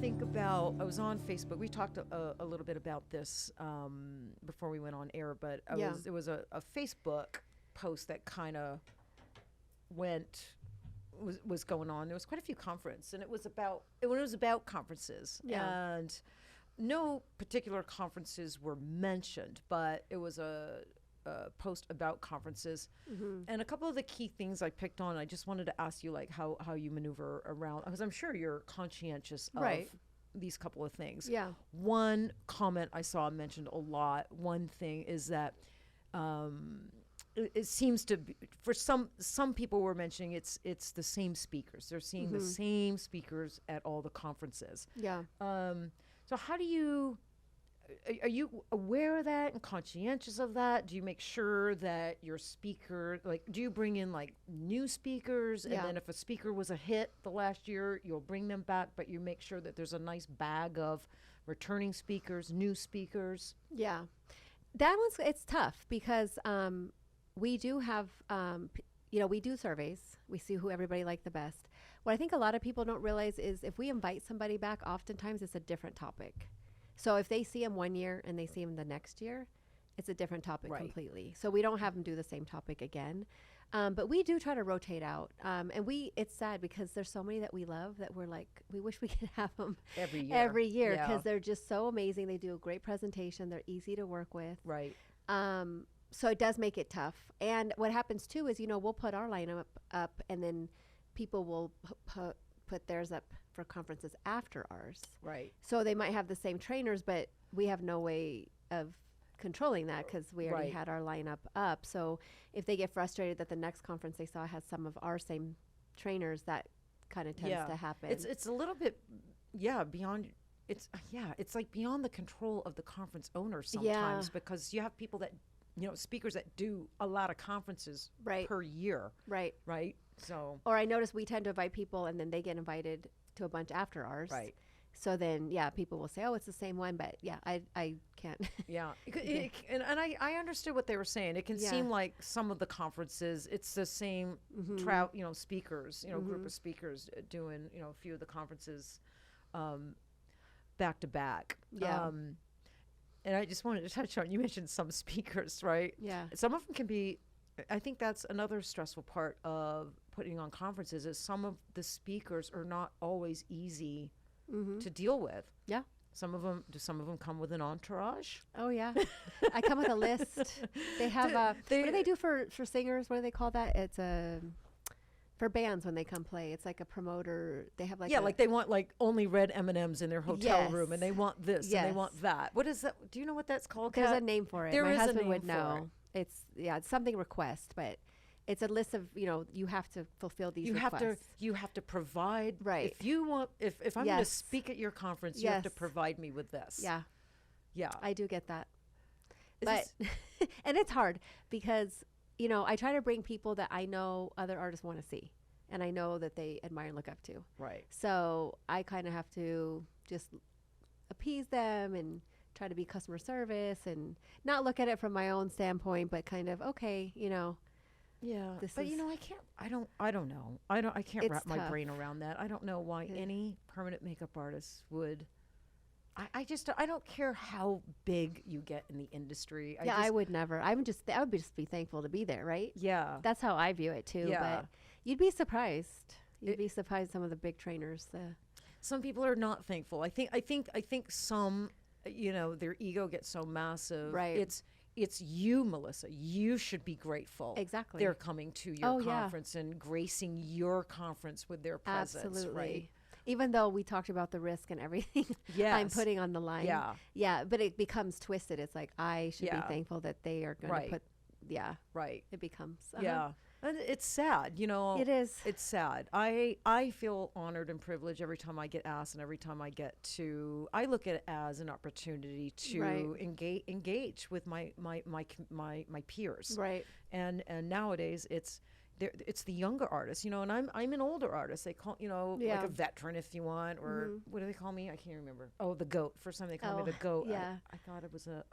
think about, I was on Facebook. We talked a little bit about this before we went on air, but it was a Facebook post that kind of was going on. There was quite a few conferences, and it was about conferences. Yeah. And no particular conferences were mentioned, but it was a post about conferences. And a couple of the key things I picked on, I just wanted to ask you, like, how you maneuver around, because I'm sure you're conscientious of these couple of things. Yeah. One comment I saw mentioned a lot, one thing is that it seems to be, for some people were mentioning it's the same speakers. They're seeing the same speakers at all the conferences. Yeah. So how do you, are you aware of that and conscientious of that? Do you make sure that your speaker, like, do you bring in like new speakers? And then if a speaker was a hit the last year, you'll bring them back, but you make sure that there's a nice bag of returning speakers, new speakers? Yeah. That one's, it's tough because we do have, we do surveys. We see who everybody liked the best. What I think a lot of people don't realize is if we invite somebody back, oftentimes it's a different topic. So if they see him one year and they see him the next year, it's a different topic completely. So we don't have them do the same topic again. But we do try to rotate out. And it's sad because there's so many that we love that we're like, we wish we could have them every year because they're just so amazing. They do a great presentation. They're easy to work with. Right. So it does make it tough. And what happens too is, we'll put our lineup up and then people will put theirs up for conferences after ours. Right. So they might have the same trainers, but we have no way of controlling that because we already had our lineup up. So if they get frustrated that the next conference they saw has some of our same trainers, that kind of tends to happen. It's a little bit, beyond, it's like beyond the control of the conference owner sometimes because you have people that, speakers that do a lot of conferences per year. Right. Right. So. Or I notice we tend to invite people and then they get invited to a bunch after ours. Right. So then, people will say, oh, it's the same one. But I can't. Yeah. And I understood what they were saying. It can seem like some of the conferences, it's the same speakers, group of speakers doing, a few of the conferences back to back. Yeah. And I just wanted to touch on, you mentioned some speakers, right? Yeah. Some of them can be, I think that's another stressful part of putting on conferences is some of the speakers are not always easy to deal with. Yeah. Do some of them come with an entourage? Oh, yeah. I come with a list. They have, what do they do for singers? What do they call that? It's for bands when they come play. It's like a promoter. They have like they want like only red M&Ms in their hotel room and they want this and they want that. What is that? Do you know what that's called? There's a name for it. My husband would know. It's something request, but it's a list of, you have to fulfill these requests. You have to provide. Right. If you want, if I'm going to speak at your conference, you have to provide me with this. Yeah. Yeah. I do get that. But, and it's hard because, I try to bring people that I know other artists want to see and I know that they admire and look up to. Right. So I kind of have to just appease them and try to be customer service and not look at it from my own standpoint, but kind of, okay, Yeah. But I don't know. I can't wrap my brain around that. I don't know why any permanent makeup artist would. I don't care how big you get in the industry. I would never. I would just be thankful to be there, right? Yeah. That's how I view it too. Yeah. But you'd be surprised. You'd be surprised some of the big trainers. Some people are not thankful. I think some, their ego gets so massive. Right. It's you, Melissa. You should be grateful. Exactly. They're coming to your conference and gracing your conference with their presence. Absolutely. Right? Even though we talked about the risk and everything I'm putting on the line. Yeah. Yeah. But it becomes twisted. It's like, I should be thankful that they are going to put, Right. It becomes. Yeah. And it's sad, It is. It's sad. I feel honored and privileged every time I get asked and every time I get to, I look at it as an opportunity to engage with my peers. Right. And nowadays it's the younger artists, and I'm an older artist. They call, like a veteran if you want, or what do they call me? I can't remember. Oh, the GOAT. First time they called me the GOAT. Yeah. I thought it was a,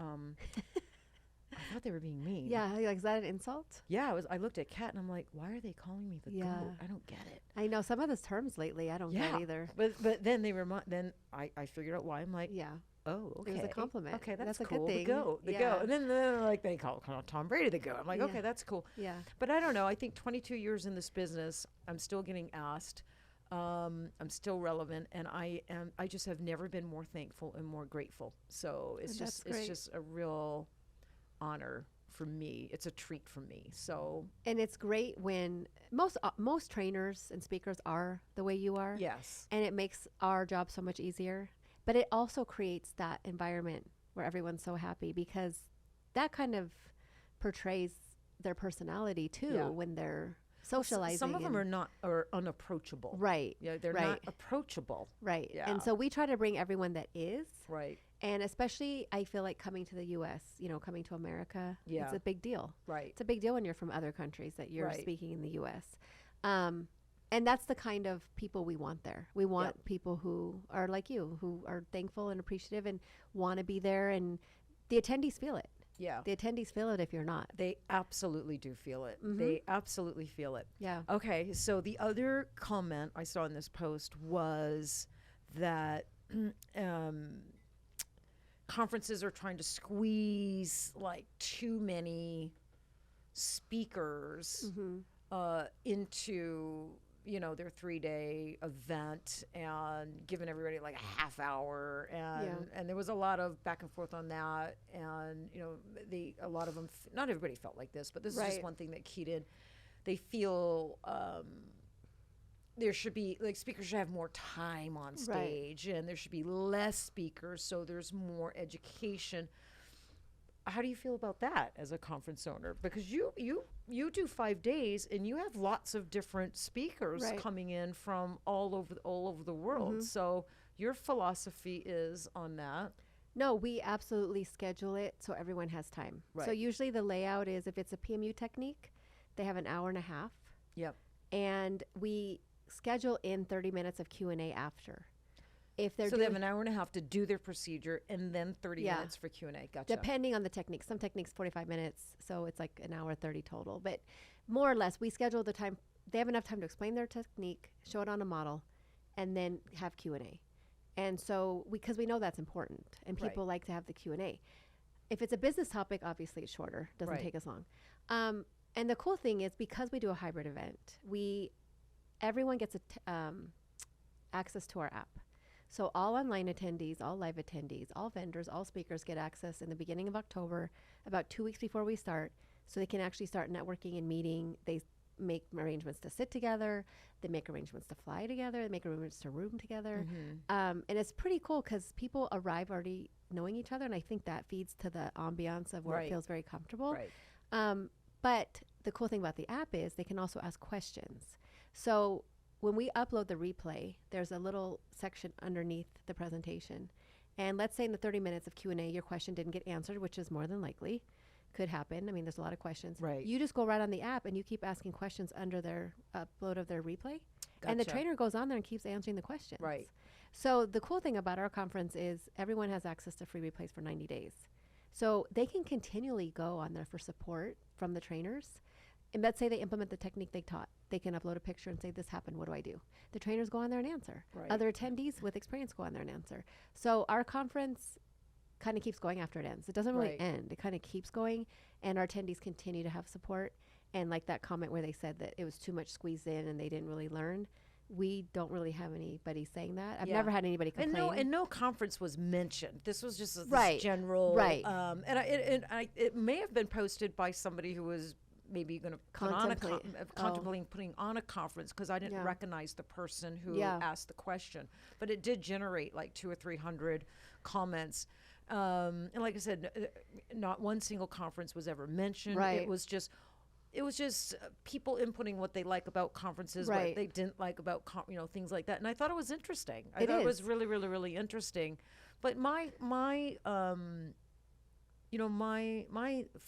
I thought they were being mean. Yeah, like, is that an insult? Yeah, I looked at Kat and I'm like, why are they calling me the goat? I don't get it. I know some of those terms lately. I don't get either. But then then I figured out why. I'm like, Yeah. oh, okay. It was a compliment. Okay, that's a cool. good thing. The goat. The goat. And then like they call Tom Brady the goat. I'm like, okay, that's cool. Yeah. But I don't know. I think 22 years in this business, I'm still getting asked. I'm still relevant, and I just have never been more thankful and more grateful. So it's just a real honor for me. It's a treat for me. So, and it's great when most trainers and speakers are the way you are. Yes. And it makes our job so much easier. But it also creates that environment where everyone's so happy, because that kind of portrays their personality too when they're socializing. Some of them are unapproachable. Right. Yeah, they're not approachable. Right. Yeah. And so we try to bring everyone that is. Right. And especially, I feel like coming to the U.S., coming to America, it's a big deal. Right. It's a big deal when you're from other countries that you're speaking in the U.S. And that's the kind of people we want there. We want people who are like you, who are thankful and appreciative and want to be there. And the attendees feel it. Yeah. The attendees feel it if you're not. They absolutely do feel it. Mm-hmm. They absolutely feel it. Yeah. Okay. So the other comment I saw in this post was that conferences are trying to squeeze like too many speakers into their 3-day event and giving everybody like a half hour, and there was a lot of back and forth on that, and a lot of them, not everybody felt like this, but this is just one thing that keyed in. They feel there should be, like, speakers should have more time on stage, and there should be less speakers so there's more education. How do you feel about that as a conference owner? Because you do 5 days and you have lots of different speakers coming in from all over the world. Mm-hmm. So your philosophy is on that? No, we absolutely schedule it so everyone has time. Right. So usually the layout is, if it's a PMU technique, they have an hour and a half. Yep. And we schedule in 30 minutes of Q&A after. If they're they have an hour and a half to do their procedure and then 30 minutes for Q&A. Gotcha. Depending on the technique. Some techniques 45 minutes, so it's like an hour 30 total. But more or less, we schedule the time. They have enough time to explain their technique, show it on a model, and then have Q&A. And so, because we know that's important, and people like to have the Q&A. If it's a business topic, obviously it's shorter. Doesn't take as long. And the cool thing is, because we do a hybrid event, everyone gets access to our app. So all online attendees, all live attendees, all vendors, all speakers get access in the beginning of October, about 2 weeks before we start, so they can actually start networking and meeting. They make arrangements to sit together. They make arrangements to fly together. They make arrangements to room together. Mm-hmm. And it's pretty cool because people arrive already knowing each other, and I think that feeds to the ambiance of where it feels very comfortable. Right. But the cool thing about the app is they can also ask questions. So when we upload the replay, there's a little section underneath the presentation. And let's say in the 30 minutes of Q&A, your question didn't get answered, which is more than likely. Could happen. I mean, there's a lot of questions. Right. You just go right on the app and you keep asking questions under their upload of their replay. Gotcha. And the trainer goes on there and keeps answering the questions. Right. So the cool thing about our conference is everyone has access to free replays for 90 days. So they can continually go on there for support from the trainers. And let's say they implement the technique they taught. They can upload a picture and say, this happened, what do I do? The trainers go on there and answer. Right. Other attendees with experience go on there and answer. So our conference kind of keeps going after it ends. It doesn't really end. It kind of keeps going, and our attendees continue to have support. And like that comment where they said that it was too much squeezed in and they didn't really learn, we don't really have anybody saying that. I've never had anybody complain. And no conference was mentioned. This was just this general. Right. It may have been posted by somebody who was maybe going to contemplating putting on a conference, because I didn't recognize the person who asked the question, but it did generate like 200 or 300 comments. And like I said, not one single conference was ever mentioned. Right. It was just people inputting what they like about conferences, what they didn't like about things like that. And I thought it was interesting. I thought it was really, really, really interesting. But my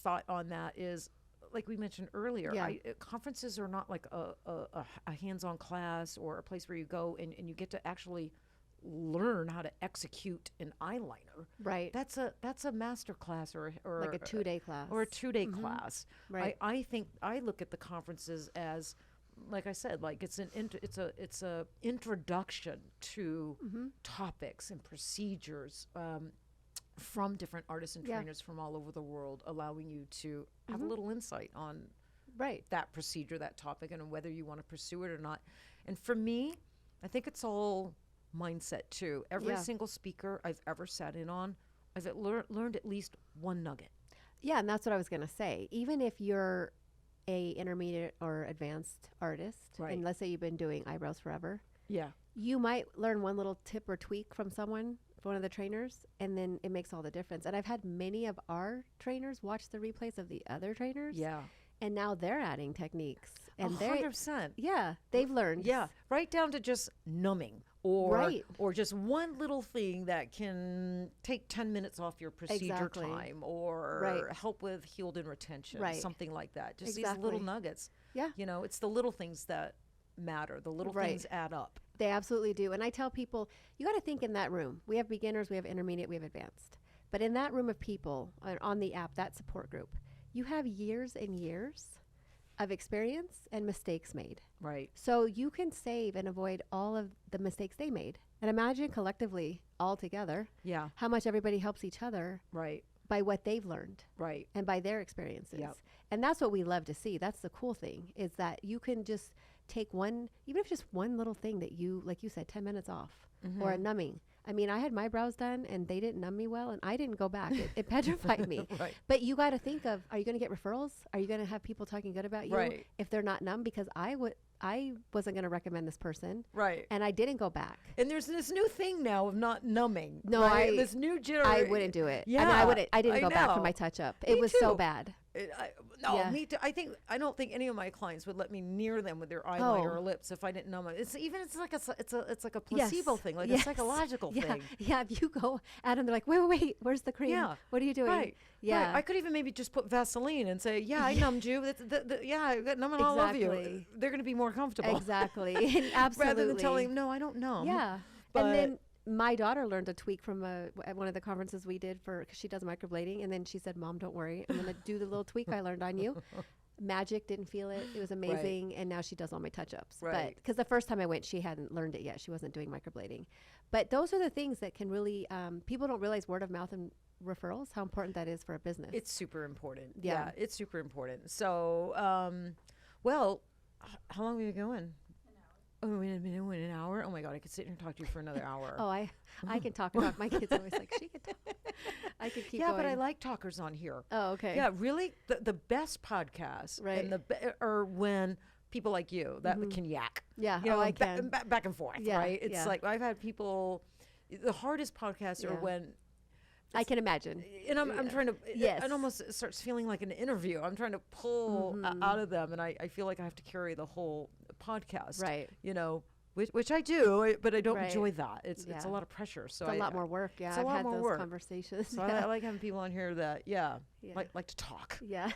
thought on that is, like we mentioned earlier, conferences are not like a hands-on class or a place where you go and you get to actually learn how how to execute an eyeliner. Right. That's a master class or Like a 2-day class. Or a 2-day class. Right. I think I look at the conferences as, like I said, like it's a introduction to topics and procedures from different artists and trainers from all over the world, allowing you to have a little insight on that procedure, that topic, and whether you want to pursue it or not. And for me, I think it's all mindset too. Every single speaker I've ever sat in on, I've learned at least one nugget. Yeah, and that's what I was going to say. Even if you're a intermediate or advanced artist, and let's say you've been doing eyebrows forever, you might learn one little tip or tweak from one of the trainers, and then it makes all the difference. And I've had many of our trainers watch the replays of the other trainers. And now they're adding techniques. And 100%. They've learned. Right down to just numbing or just one little thing that can take 10 minutes off your procedure time or help with healed in retention, something like that. Just these little nuggets. You know, it's the little things that matter. The little things add up. They absolutely do. And I tell people, you got to think in that room. We have beginners, we have intermediate, we have advanced. But in that room of people on the app, that support group, you have years and years of experience and mistakes made. So you can save and avoid all of the mistakes they made. And imagine collectively, all together, how much everybody helps each other by what they've learned and by their experiences. And that's what we love to see. That's the cool thing, is that you can just take one, even if just one little thing that you, like you said, 10 minutes off or a numbing. I mean, I had my brows done and they didn't numb me well, and I didn't go back. It petrified me. But you got to think of, are you going to get referrals? Are you going to have people talking good about you if they're not numb? Because I wasn't going to recommend this person. And I didn't go back. And there's this new thing now of not numbing. No, this new generation. I wouldn't do it. I mean, I didn't go back for my touch up. It was so bad. Me too. I don't think any of my clients would let me near them with their eyeliner or lips if I didn't numb it. It's like a placebo thing, like a psychological thing. If you go at them, they're like, wait, where's the cream? What are you doing? I could even maybe just put Vaseline and say, I numbed you. I got numbing all over you. They're going to be more comfortable. Exactly. Absolutely. Rather than telling them, no, I don't numb. But and then my daughter learned a tweak from at one of the conferences we did because she does microblading. And then she said, Mom, don't worry. I'm going to do the little tweak I learned on you. Magic, didn't feel it. It was amazing. And now she does all my touch-ups. But because the first time I went, she hadn't learned it yet. She wasn't doing microblading. But those are the things that can really, people don't realize word of mouth and referrals, how important that is for a business. It's super important. Yeah, it's super important. So, well, how long are you going? Oh, wait a minute, an hour? Oh my God, I could sit here and talk to you for another hour. I can talk about my kids always like, she can talk. I could keep going. Yeah, but I like talkers on here. Oh, okay. Yeah, really, the best podcasts are when people like you that can yak. Yeah, I can. Back and forth, right? It's like I've had people, the hardest podcasts are when I can imagine. And I'm trying to, it almost starts feeling like an interview. I'm trying to pull out of them, and I feel like I have to carry the whole podcast, you know, which I do, but I don't enjoy that. It's a lot of pressure. So it's a lot more work. Yeah, I've had those conversations. So I like having people on here that, like to talk. Yeah.